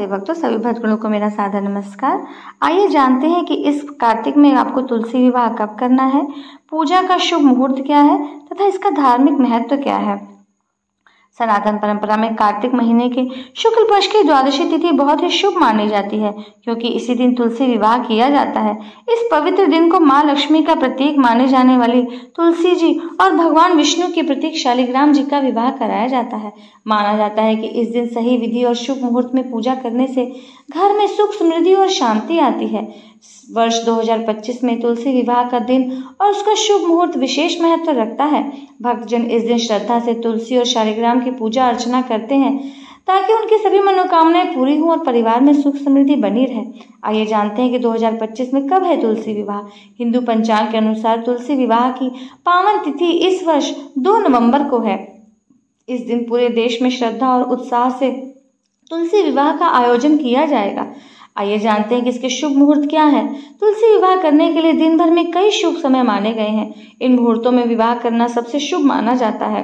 राधे भक्तों, सभी भक्तगणों को मेरा सादर नमस्कार। आइए जानते हैं कि इस कार्तिक में आपको तुलसी विवाह कब करना है, पूजा का शुभ मुहूर्त क्या है तथा इसका धार्मिक महत्व क्या है। सनातन परंपरा में कार्तिक महीने के शुक्ल पक्ष की द्वादशी तिथि बहुत ही शुभ मानी जाती है, क्योंकि इसी दिन तुलसी विवाह किया जाता है। इस पवित्र दिन को माँ लक्ष्मी का प्रतीक माने जाने वाली तुलसी जी और भगवान विष्णु के प्रतीक शालिग्राम जी का विवाह कराया जाता है। माना जाता है कि इस दिन सही विधि और शुभ मुहूर्त में पूजा करने से घर में सुख, समृद्धि और शांति आती है। वर्ष 2025 में तुलसी विवाह का दिन और उसका शुभ मुहूर्त विशेष महत्व रखता है। भक्तजन इस दिन श्रद्धा से तुलसी और शालिग्राम की पूजा अर्चना करते हैं ताकि उनकी सभी मनोकामनाएं पूरी हों और परिवार में सुख समृद्धि बनी रहे। आइए जानते हैं कि 2025 में कब है तुलसी विवाह। हिंदू पंचांग के अनुसार तुलसी विवाह की पावन तिथि इस वर्ष 2 नवंबर को है। इस दिन पूरे देश में श्रद्धा और उत्साह से तुलसी विवाह का आयोजन किया जाएगा। आइए जानते हैं कि इसके शुभ मुहूर्त क्या है। तुलसी विवाह करने के लिए दिन भर में कई शुभ समय माने गए हैं। इन मुहूर्तों में विवाह करना सबसे शुभ माना जाता है।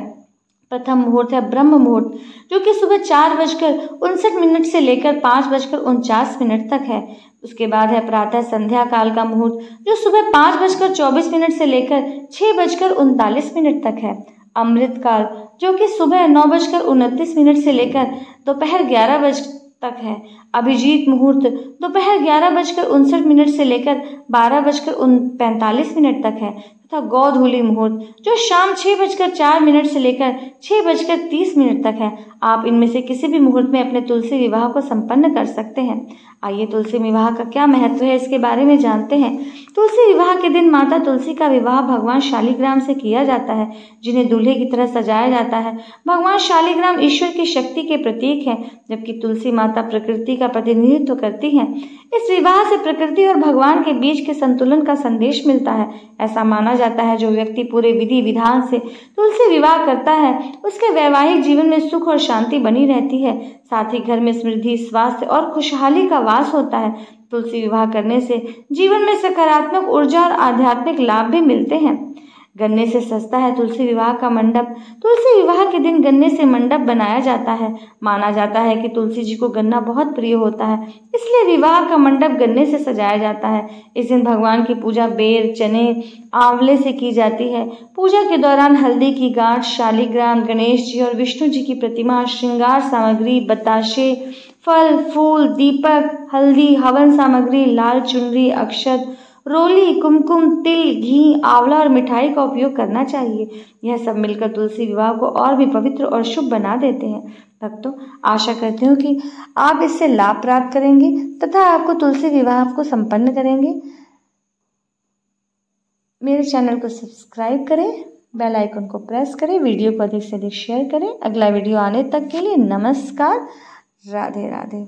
प्रथम मुहूर्त है ब्रह्म मुहूर्त, जो कि सुबह 4:59 से लेकर 5:49 तक है। उसके बाद है प्रातः संध्या काल का मुहूर्त, जो सुबह 5:24 से लेकर 6:39 तक है। अमृत काल, जो कि सुबह 9:29 से लेकर दोपहर 11 बजे तक है। अभिजीत मुहूर्त दोपहर 11:59 से लेकर 12:45 तक है तथा गोधूली मुहूर्त, जो शाम 6:04 से लेकर 6:30 तक है। आप इनमें से किसी भी मुहूर्त में अपने तुलसी विवाह को संपन्न कर सकते हैं। आइए तुलसी विवाह का क्या महत्व है इसके बारे में जानते हैं। तुलसी विवाह के दिन माता तुलसी का विवाह भगवान शालिग्राम से किया जाता है, जिन्हें दूल्हे की तरह सजाया जाता है। भगवान शालिग्राम ईश्वर की शक्ति के प्रतीक हैं, जबकि तुलसी माता प्रकृति का प्रतिनिधित्व करती हैं। इस विवाह से प्रकृति और भगवान के बीच के संतुलन का संदेश मिलता है। ऐसा माना जाता है जो व्यक्ति पूरे विधि विधान से तुलसी विवाह करता है, उसके वैवाहिक जीवन में सुख और शांति बनी रहती है। साथ ही घर में समृद्धि, स्वास्थ्य और खुशहाली का वास होता है। तुलसी विवाह करने से जीवन में सकारात्मक ऊर्जा और आध्यात्मिक लाभ भी मिलते हैं। गन्ने से सजता है तुलसी विवाह का मंडप। तुलसी विवाह के दिन गन्ने से मंडप बनाया जाता है। माना जाता है कि तुलसी जी को गन्ना बहुत प्रिय होता है, इसलिए विवाह का मंडप गन्ने से सजाया जाता है। इस दिन भगवान की पूजा बेर, चने, आंवले से की जाती है। पूजा के दौरान हल्दी की गांठ, शालिग्राम, गणेश जी और विष्णु जी की प्रतिमा, श्रृंगार सामग्री, बताशे, फल, फूल, दीपक, हल्दी, हवन सामग्री, लाल चुनरी, अक्षत, रोली, कुमकुम, तिल, घी, आंवला और मिठाई का उपयोग करना चाहिए। यह सब मिलकर तुलसी विवाह को और भी पवित्र और शुभ बना देते हैं। भक्तों, आशा करती हूँ कि आप इससे लाभ प्राप्त करेंगे तथा आपको तुलसी विवाह को संपन्न करेंगे। मेरे चैनल को सब्सक्राइब करें, बेल आइकन को प्रेस करें, वीडियो को अधिक से अधिक शेयर करें। अगला वीडियो आने तक के लिए नमस्कार। राधे राधे।